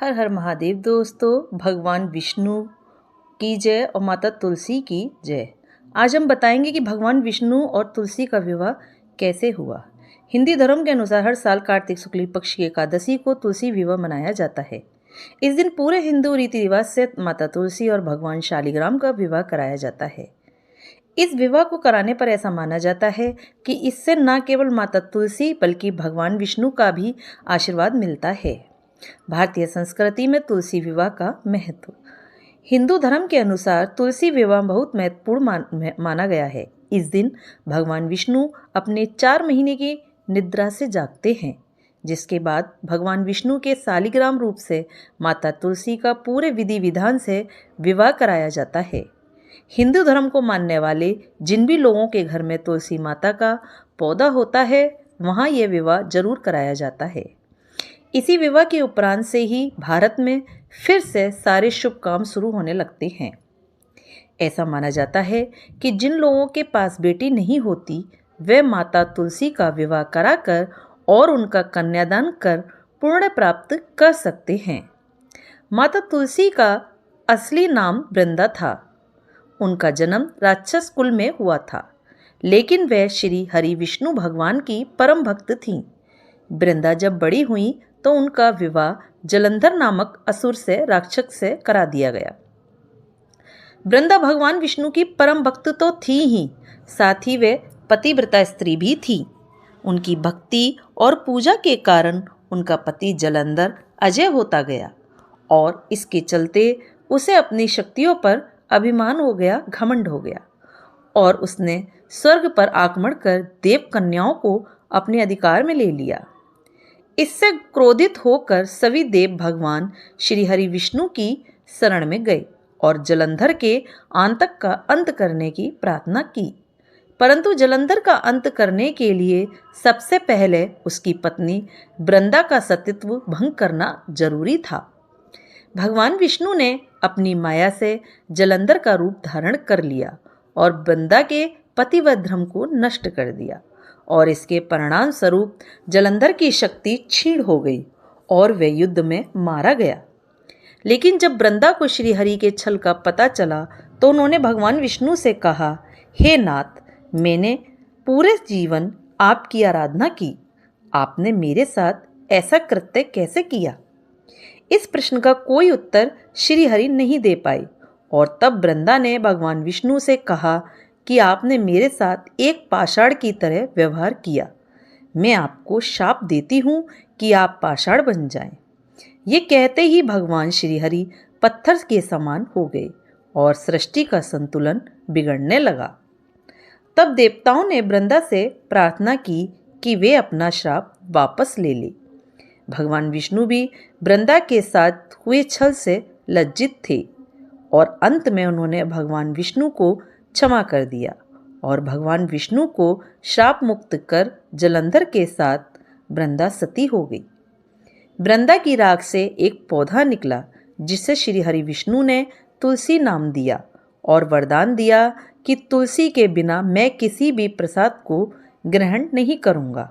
हर हर महादेव दोस्तों, भगवान विष्णु की जय और माता तुलसी की जय। आज हम बताएंगे कि भगवान विष्णु और तुलसी का विवाह कैसे हुआ। हिंदी धर्म के अनुसार हर साल कार्तिक शुक्ल पक्ष की एकादशी को तुलसी विवाह मनाया जाता है। इस दिन पूरे हिंदू रीति रिवाज से माता तुलसी और भगवान शालिग्राम का विवाह कराया जाता है। इस विवाह को कराने पर ऐसा माना जाता है कि इससे न केवल माता तुलसी बल्कि भगवान विष्णु का भी आशीर्वाद मिलता है। भारतीय संस्कृति में तुलसी विवाह का महत्व। हिंदू धर्म के अनुसार तुलसी विवाह बहुत महत्वपूर्ण माना गया है। इस दिन भगवान विष्णु अपने 4 महीने की निद्रा से जागते हैं, जिसके बाद भगवान विष्णु के शालिग्राम रूप से माता तुलसी का पूरे विधि विधान से विवाह कराया जाता है। हिंदू धर्म को मानने वाले जिन भी लोगों के घर में तुलसी माता का पौधा होता है, वहाँ यह विवाह जरूर कराया जाता है। इसी विवाह के उपरांत से ही भारत में फिर से सारे शुभ काम शुरू होने लगते हैं। ऐसा माना जाता है कि जिन लोगों के पास बेटी नहीं होती, वे माता तुलसी का विवाह कराकर और उनका कन्यादान कर पुण्य प्राप्त कर सकते हैं। माता तुलसी का असली नाम वृंदा था। उनका जन्म राक्षस कुल में हुआ था, लेकिन वह श्री हरि विष्णु भगवान की परम भक्त थीं। वृंदा जब बड़ी हुई तो उनका विवाह जलंधर नामक असुर से राक्षस से करा दिया गया। वृंदा भगवान विष्णु की परम भक्त तो थी ही, साथ ही वे पतिव्रता स्त्री भी थी। उनकी भक्ति और पूजा के कारण उनका पति जलंधर अजय होता गया और इसके चलते उसे अपनी शक्तियों पर अभिमान हो गया, घमंड हो गया और उसने स्वर्ग पर आक्रमण कर देव कन्याओं को अपने अधिकार में ले लिया। इससे क्रोधित होकर सभी देव भगवान श्री हरि विष्णु की शरण में गए और जलंधर के आतंक का अंत करने की प्रार्थना की। परंतु जलंधर का अंत करने के लिए सबसे पहले उसकी पत्नी वृंदा का सतीत्व भंग करना जरूरी था। भगवान विष्णु ने अपनी माया से जलंधर का रूप धारण कर लिया और वृंदा के पतिव्रत धर्म को नष्ट कर दिया और इसके परिणाम स्वरूप जलंधर की शक्ति क्षीण हो गई और वह युद्ध में मारा गया। लेकिन जब वृंदा को श्री हरि के छल का पता चला तो उन्होंने भगवान विष्णु से कहा, हे नाथ, मैंने पूरे जीवन आपकी आराधना की, आपने मेरे साथ ऐसा कृत्य कैसे किया? इस प्रश्न का कोई उत्तर श्री हरि नहीं दे पाए और तब वृंदा ने भगवान विष्णु से कहा कि आपने मेरे साथ एक पाषाण की तरह व्यवहार किया। मैं आपको शाप देती हूँ कि आप पाषाण बन जाएं। ये कहते ही भगवान श्री हरि पत्थर के समान हो गए और सृष्टि का संतुलन बिगड़ने लगा। तब देवताओं ने वृंदा से प्रार्थना की कि वे अपना श्राप वापस ले ले। भगवान विष्णु भी वृंदा के साथ हुए छल से लज्जित थे और अंत में उन्होंने भगवान विष्णु को क्षमा कर दिया और भगवान विष्णु को श्राप मुक्त कर जलंधर के साथ वृंदा सती हो गई। वृंदा की राख से एक पौधा निकला जिसे श्री हरि विष्णु ने तुलसी नाम दिया और वरदान दिया कि तुलसी के बिना मैं किसी भी प्रसाद को ग्रहण नहीं करूँगा।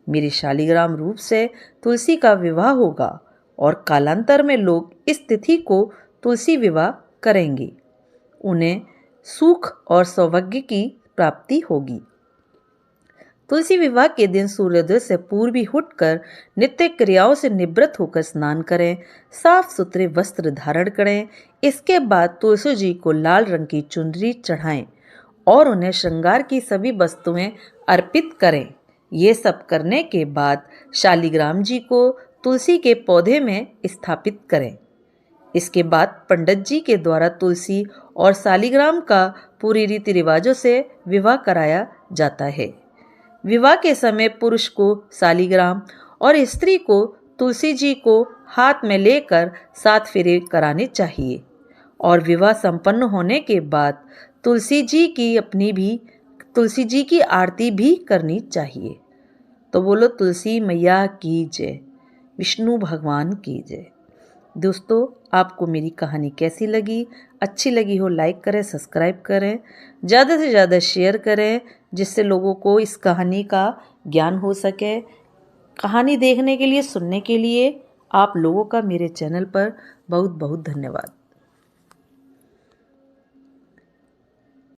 मेरे शालिग्राम रूप से तुलसी का विवाह होगा और कालांतर में लोग इस तिथि को तुलसी विवाह करेंगे। उन्हें सुख और सौभाग्य की प्राप्ति होगी। तुलसी विवाह के दिन सूर्योदय से पूर्व ही उठकर नित्य क्रियाओं से निवृत्त होकर स्नान करें, साफ सुथरे वस्त्र धारण करें। इसके बाद तुलसी जी को लाल रंग की चुनरी चढ़ाएं और उन्हें श्रृंगार की सभी वस्तुएं अर्पित करें। ये सब करने के बाद शालिग्राम जी को तुलसी के पौधे में स्थापित करें। इसके बाद पंडित जी के द्वारा तुलसी और शालिग्राम का पूरी रीति रिवाजों से विवाह कराया जाता है। विवाह के समय पुरुष को शालिग्राम और स्त्री को तुलसी जी को हाथ में लेकर 7 फेरे कराने चाहिए और विवाह संपन्न होने के बाद तुलसी जी की आरती भी करनी चाहिए। तो बोलो तुलसी मैया की जय, विष्णु भगवान की जय। दोस्तों, आपको मेरी कहानी कैसी लगी? अच्छी लगी हो लाइक करें, सब्सक्राइब करें, ज़्यादा से ज़्यादा शेयर करें, जिससे लोगों को इस कहानी का ज्ञान हो सके। कहानी देखने के लिए, सुनने के लिए आप लोगों का मेरे चैनल पर बहुत बहुत धन्यवाद।